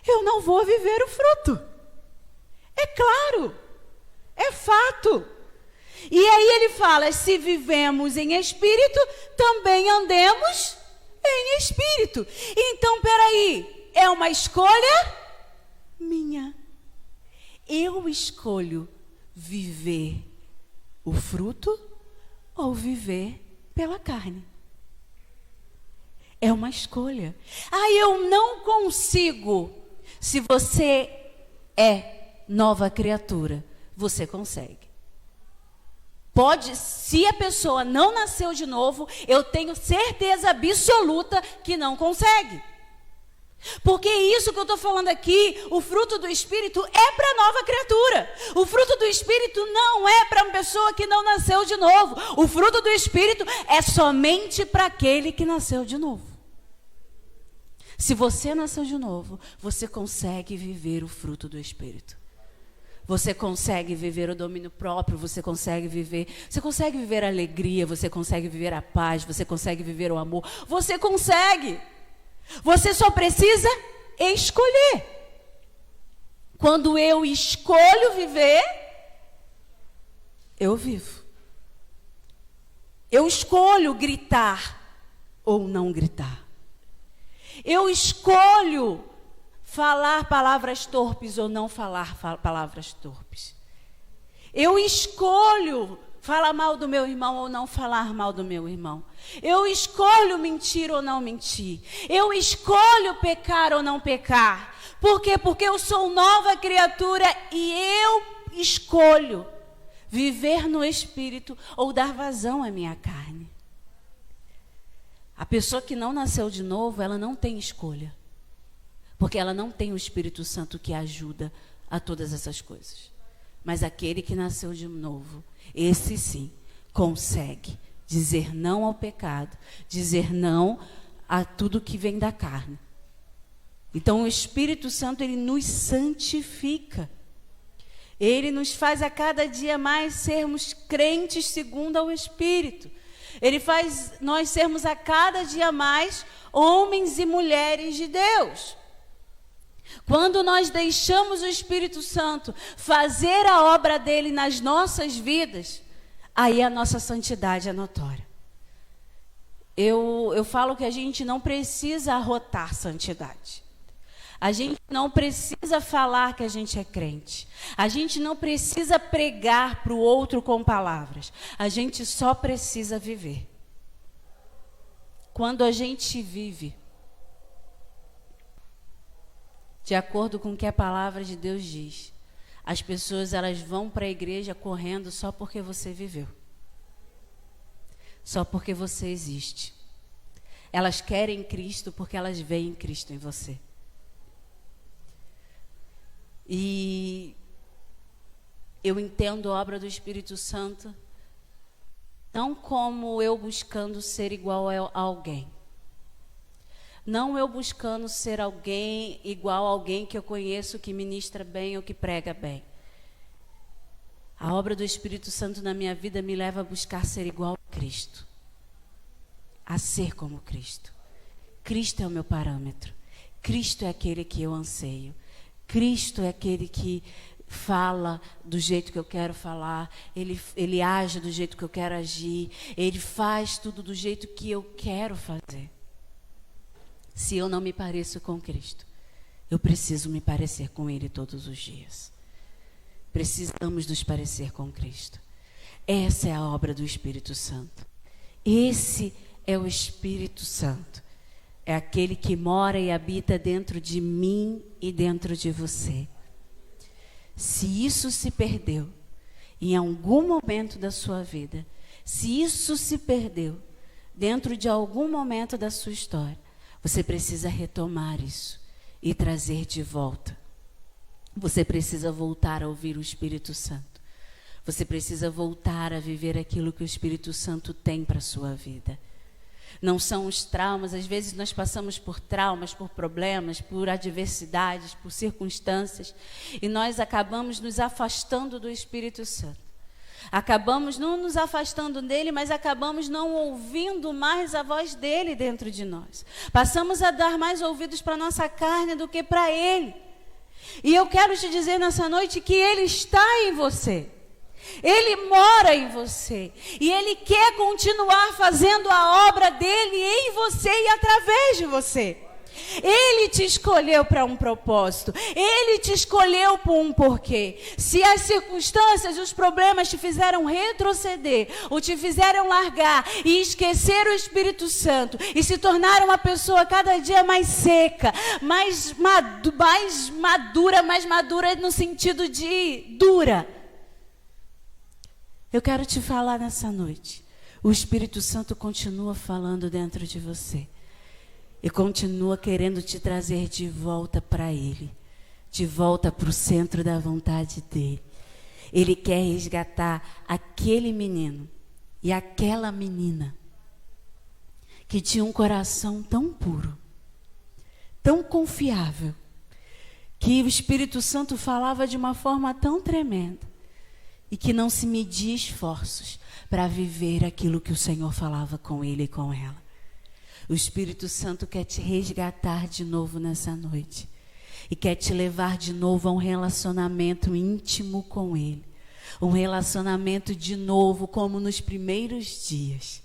eu não vou viver o fruto. É claro, é fato. E aí ele fala, se vivemos em espírito, também andemos em espírito. Então, peraí, é uma escolha minha. Eu escolho viver o fruto ou viver pela carne. É uma escolha. Eu não consigo. Se você é nova criatura, você consegue. Se a pessoa não nasceu de novo, eu tenho certeza absoluta que não consegue. Porque isso que eu estou falando aqui, o fruto do Espírito é para nova criatura. O fruto do Espírito não é para uma pessoa que não nasceu de novo. O fruto do Espírito é somente para aquele que nasceu de novo. Se você nasceu de novo, você consegue viver o fruto do Espírito. Você consegue viver o domínio próprio, você consegue viver a alegria, você consegue viver a paz, você consegue viver o amor. Você consegue. Você só precisa escolher. Quando eu escolho viver, eu vivo. Eu escolho gritar ou não gritar. Eu escolho falar palavras torpes ou não falar palavras torpes. Eu escolho falar mal do meu irmão ou não falar mal do meu irmão. Eu escolho mentir ou não mentir. Eu escolho pecar ou não pecar. Por quê? Porque eu sou nova criatura e eu escolho viver no Espírito ou dar vazão à minha carne. A pessoa que não nasceu de novo, ela não tem escolha. Porque ela não tem o Espírito Santo que ajuda a todas essas coisas. Mas aquele que nasceu de novo, esse sim, consegue dizer não ao pecado, dizer não a tudo que vem da carne. Então o Espírito Santo, ele nos santifica. Ele nos faz a cada dia mais sermos crentes segundo ao Espírito. Ele faz nós sermos a cada dia mais homens e mulheres de Deus. Quando nós deixamos o Espírito Santo fazer a obra dele nas nossas vidas, aí a nossa santidade é notória. Eu falo que a gente não precisa arrotar santidade. A gente não precisa falar que a gente é crente. A gente não precisa pregar para o outro com palavras. A gente só precisa viver. Quando a gente vive de acordo com o que a palavra de Deus diz, as pessoas elas vão para a igreja correndo só porque você viveu. Só porque você existe. Elas querem Cristo porque elas veem Cristo em você. E eu entendo a obra do Espírito Santo não como eu buscando ser igual a alguém. Não eu buscando ser alguém igual a alguém que eu conheço, que ministra bem ou que prega bem. A obra do Espírito Santo na minha vida me leva a buscar ser igual a Cristo. A ser como Cristo. Cristo é o meu parâmetro. Cristo é aquele que eu anseio. Cristo é aquele que fala do jeito que eu quero falar. Ele age do jeito que eu quero agir. Ele faz tudo do jeito que eu quero fazer. Se eu não me pareço com Cristo, eu preciso me parecer com Ele todos os dias. Precisamos nos parecer com Cristo. Essa é a obra do Espírito Santo. Esse é o Espírito Santo. É aquele que mora e habita dentro de mim e dentro de você. Se isso se perdeu em algum momento da sua vida, se isso se perdeu dentro de algum momento da sua história, você precisa retomar isso e trazer de volta. Você precisa voltar a ouvir o Espírito Santo. Você precisa voltar a viver aquilo que o Espírito Santo tem para a sua vida. Não são os traumas, às vezes nós passamos por traumas, por problemas, por adversidades, por circunstâncias, e nós acabamos nos afastando do Espírito Santo. Acabamos não nos afastando dele, mas acabamos não ouvindo mais a voz dele dentro de nós. Passamos a dar mais ouvidos para a nossa carne do que para ele. E eu quero te dizer nessa noite que ele está em você. Ele mora em você. E ele quer continuar fazendo a obra dele em você e através de você. Ele te escolheu para um propósito. Ele te escolheu por um porquê. Se as circunstâncias, os problemas te fizeram retroceder, ou te fizeram largar e esquecer o Espírito Santo e se tornar uma pessoa cada dia mais seca, mais madura no sentido de dura. Eu quero te falar nessa noite. O Espírito Santo continua falando dentro de você. E continua querendo te trazer de volta para Ele. De volta para o centro da vontade dEle. Ele quer resgatar aquele menino e aquela menina que tinha um coração tão puro, tão confiável, que o Espírito Santo falava de uma forma tão tremenda e que não se media esforços para viver aquilo que o Senhor falava com ele e com ela. O Espírito Santo quer te resgatar de novo nessa noite. E quer te levar de novo a um relacionamento íntimo com Ele. Um relacionamento de novo como nos primeiros dias.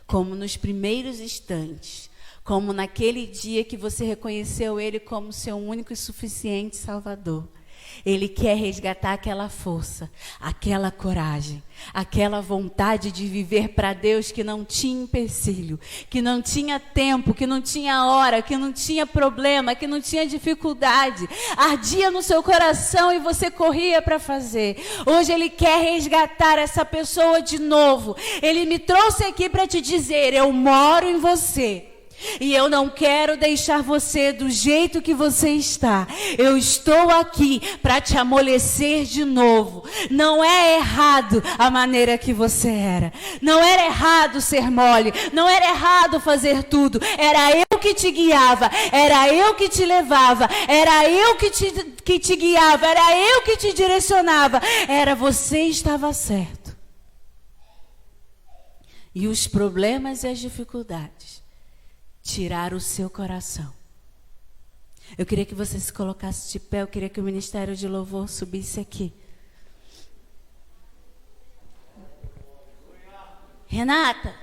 Como nos primeiros instantes. Como naquele dia que você reconheceu Ele como seu único e suficiente Salvador. Ele quer resgatar aquela força, aquela coragem, aquela vontade de viver para Deus que não tinha empecilho, que não tinha tempo, que não tinha hora, que não tinha problema, que não tinha dificuldade. Ardia no seu coração e você corria para fazer. Hoje Ele quer resgatar essa pessoa de novo. Ele me trouxe aqui para te dizer, eu moro em você. E eu não quero deixar você do jeito que você está. Eu estou aqui para te amolecer de novo. Não é errado a maneira que você era. Não era errado ser mole. Não era errado fazer tudo. Era eu que te guiava. Era eu que te levava. Era eu que te guiava. Era eu que te direcionava. Era você estava certo. E os problemas e as dificuldades tirar o seu coração. Eu queria que você se colocasse de pé. Eu queria que o Ministério de Louvor subisse aqui. Renata,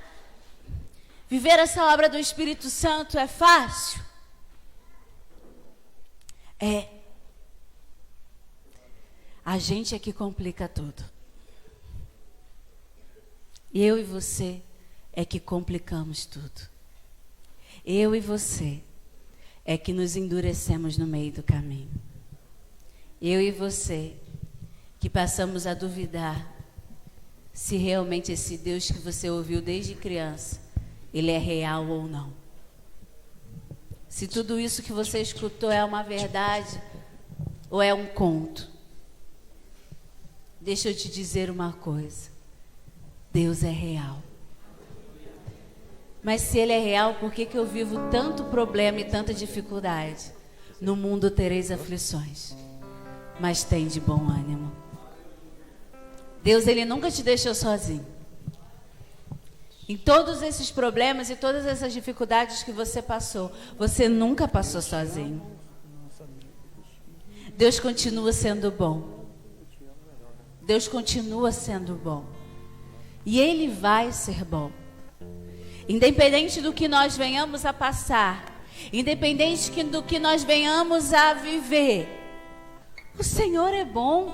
viver essa obra do Espírito Santo é fácil? É. A gente é que complica tudo. Eu e você é que complicamos tudo. Eu e você é que nos endurecemos no meio do caminho. Eu e você que passamos a duvidar se realmente esse Deus que você ouviu desde criança, Ele é real ou não. Se tudo isso que você escutou é uma verdade ou é um conto. Deixa eu te dizer uma coisa. Deus é real. Mas se Ele é real, por que eu vivo tanto problema e tanta dificuldade? No mundo tereis aflições, mas tem de bom ânimo. Deus, Ele nunca te deixou sozinho. Em todos esses problemas e todas essas dificuldades que você passou, você nunca passou sozinho. Deus continua sendo bom. Deus continua sendo bom. E Ele vai ser bom. Independente do que nós venhamos a passar, independente do que nós venhamos a viver, o Senhor é bom.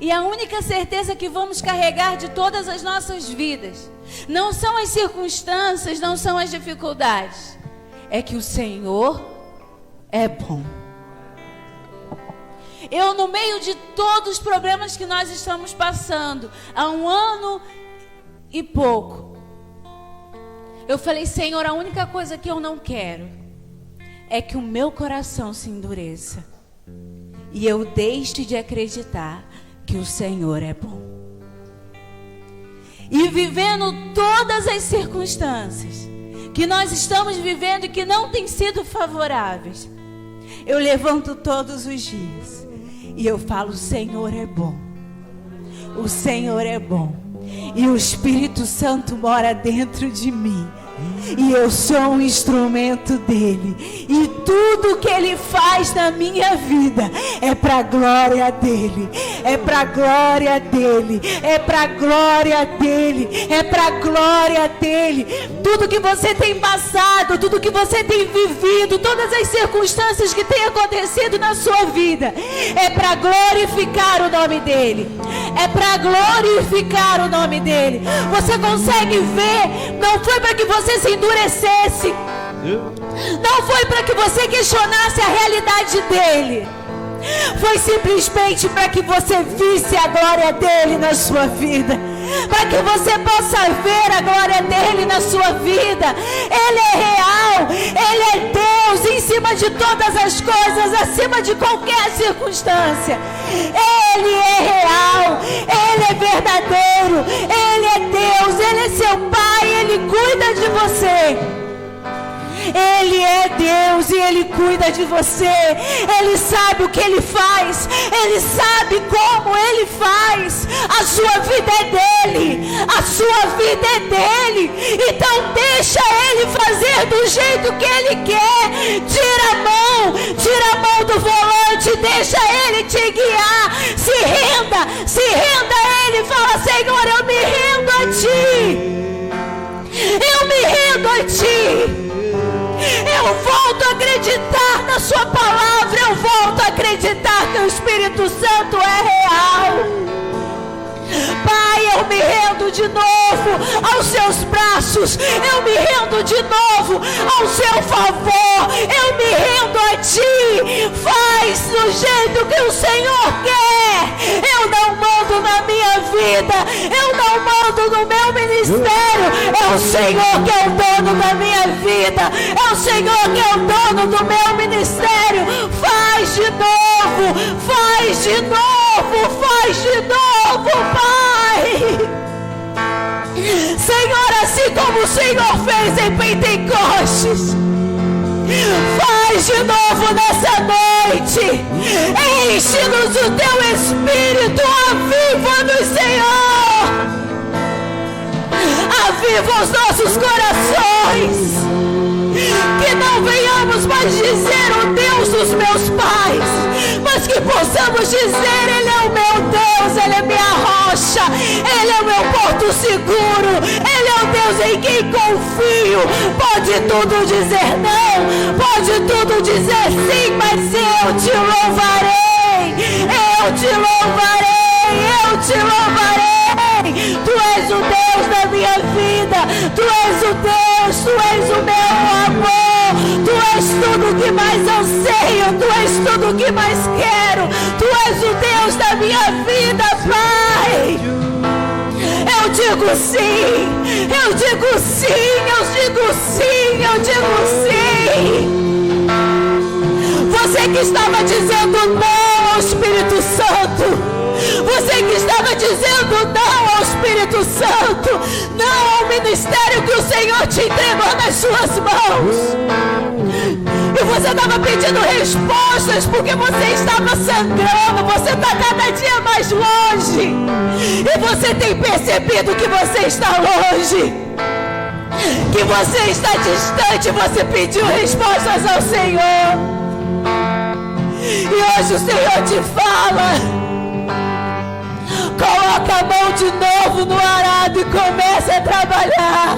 E a única certeza que vamos carregar de todas as nossas vidas não são as circunstâncias, não são as dificuldades, é que o Senhor é bom. Eu, no meio de todos os problemas que nós estamos passando, há 1 ano e pouco, eu falei, Senhor, a única coisa que eu não quero é que o meu coração se endureça. E eu deixe de acreditar que o Senhor é bom. E vivendo todas as circunstâncias que nós estamos vivendo e que não têm sido favoráveis, eu levanto todos os dias e eu falo, o Senhor é bom. O Senhor é bom. E o Espírito Santo mora dentro de mim. E eu sou um instrumento dele. E tudo que ele faz na minha vida é para a glória dele. É para a glória dele. É para a glória dele. É para a glória dele. Tudo que você tem passado, tudo que você tem vivido, todas as circunstâncias que têm acontecido na sua vida, é para glorificar o nome dele. É para glorificar o nome dele. Você consegue ver? Não foi para que você se endurecesse. Não foi para que você questionasse a realidade dele. Foi simplesmente para que você visse a glória dele na sua vida. Para que você possa ver a glória dele na sua vida. Ele é real. Ele é Deus em cima de todas as coisas, acima de qualquer circunstância. Ele é real. Ele é verdadeiro. Ele é Deus. Ele é seu Pai. Ele cuida de você. Ele é Deus e Ele cuida de você. Ele sabe o que Ele faz. Ele sabe como Ele faz. A sua vida é dele. A sua vida é dele. Então deixa Ele fazer do jeito que Ele quer. Tira a mão do volante. Deixa Ele te guiar. Se renda a Ele. Fala: Senhor, eu me rendo a Ti. Eu me rendo a Ti. Eu volto a acreditar na sua palavra. Eu volto a acreditar que o Espírito Santo é real. Pai, eu me rendo de novo aos seus braços. Eu me rendo de novo ao seu favor. Eu me rendo a Ti. Faz do jeito que o Senhor quer. Eu não mando na minha vida. Eu não mando no meu ministério. É o Senhor que é o dono da minha vida. É o Senhor que é o dono do meu ministério. Faz de novo. Faz de novo. Faz de novo, Pai. Senhor, assim como o Senhor fez em Pentecostes, faz de novo nessa noite. Enche-nos o Teu Espírito. Aviva-nos, Senhor. Aviva os nossos corações. Que não venhamos mais dizer o Deus dos meus pais, mas que possamos dizer: Ele é o meu Deus, Ele é minha rocha, Ele é o meu porto seguro, Ele é o Deus em quem confio. Pode tudo dizer não, pode tudo dizer sim, mas eu te louvarei, eu te louvarei, eu te louvarei. Tu és o Deus da minha vida, Tu és o Deus, Tu és o meu amor, Tu és tudo que mais anseio, Tu és tudo que mais quero, Tu és o Deus da minha vida, Pai. Eu digo sim, eu digo sim, eu digo sim, eu digo sim. Você que estava dizendo não ao Espírito Santo, você que estava dizendo não ao Espírito Santo, não ao ministério que o Senhor te entregou nas suas mãos, e você estava pedindo respostas porque você estava sangrando, você está cada dia mais longe, e você tem percebido que você está longe, que você está distante. Você pediu respostas ao Senhor, e hoje o Senhor te fala: coloca a mão de novo no arado e começa a trabalhar.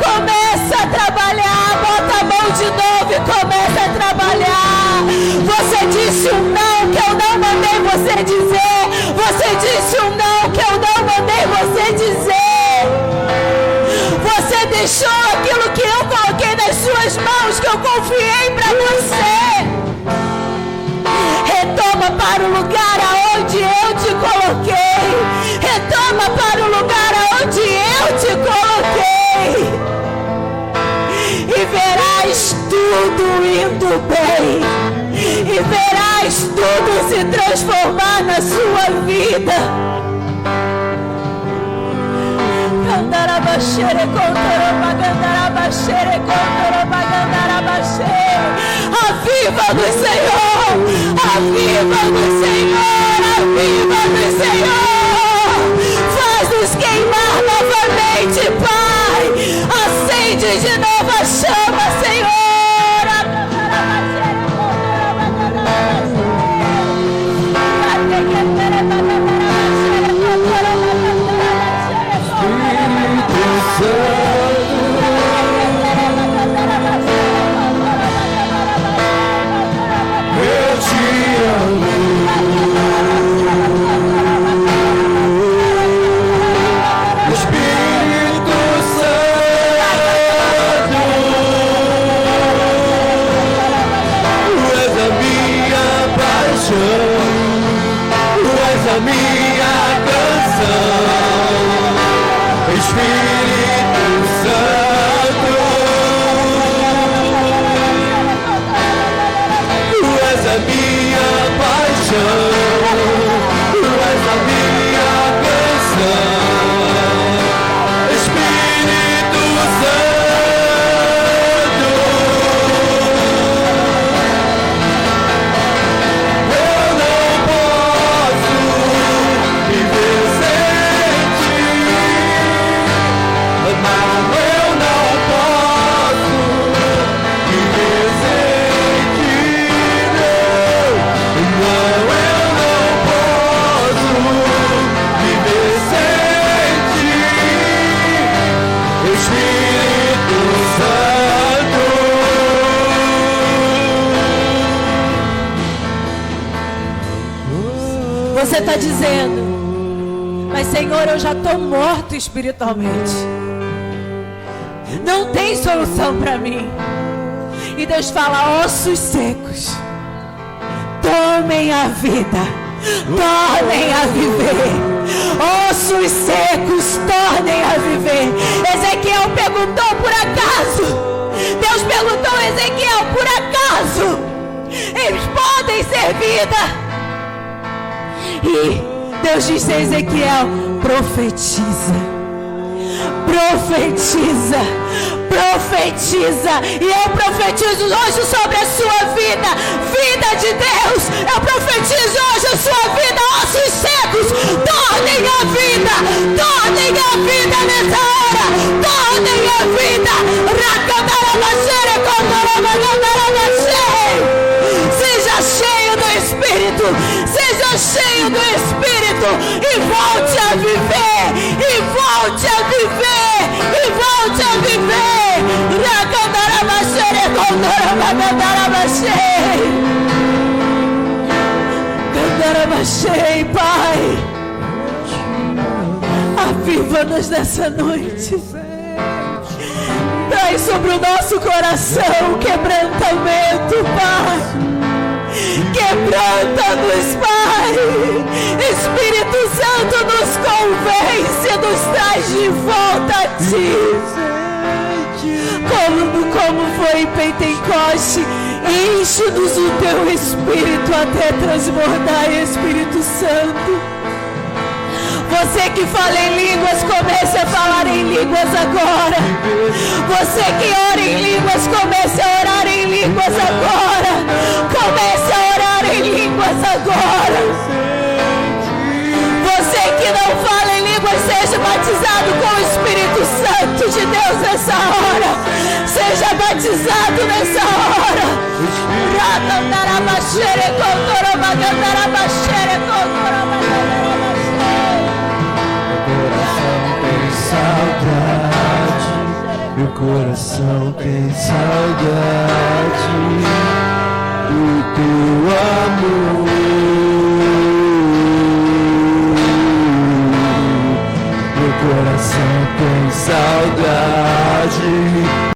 Começa a trabalhar. Bota a mão de novo e começa a trabalhar. Você disse um não que eu não mandei você dizer. Você disse um não que eu não mandei você dizer. Você deixou aquilo que eu coloquei nas suas mãos, que eu confiei para você. Retoma para o lugar aonde eu te coloquei. Retoma para o lugar aonde eu te coloquei. E verás tudo indo bem. E verás tudo se transformar na sua vida. Aviva-nos, Senhor! Aviva-nos, Senhor! Aviva-nos, Senhor! Faz-nos queimar novamente, Pai! Acende de novo a chama, Senhor! a minha canção, Espírito Santo. Tu és a minha paixão, tu és a minha canção, Espírito Santo. Eu não posso viver sem ti, não, eu não posso viver sem ti, não, eu não posso viver sem ti, Espírito Santo. Você está dizendo, mas Senhor, eu já estou morto espiritualmente. Não tem solução para mim. E Deus fala, ossos secos, tomem a vida, tornem a viver. Ossos secos, tornem a viver. Ezequiel perguntou por acaso. Deus perguntou a Ezequiel, por acaso eles podem ser vida? E Deus disse a Ezequiel, profetiza, profetiza, profetiza. E eu profetizo hoje sobre a sua vida, vida de Deus. Eu profetizo hoje a sua vida, ossos secos, tornem a vida nessa hora, tornem a vida. Seja cheio do Espírito, seja cheio do Espírito e volte a viver, e volte a viver, e volte a viver. Pai, aviva-nos nessa noite. Traz sobre o nosso coração quebrantamento, Pai. Quebranta-nos, Pai. Espírito Santo nos convence, nos traz de volta a Ti. Como foi em Pentecoste, enche-nos o Teu Espírito até transbordar, Espírito Santo. Você que fala em línguas, comece a falar em línguas agora. Você que ora em línguas, comece a orar em línguas agora. Comece a orar em línguas agora. Você que não fala em línguas, seja batizado com o Espírito Santo de Deus nessa hora. Seja batizado nessa hora. Meu coração tem saudade do Teu amor. Meu coração tem saudade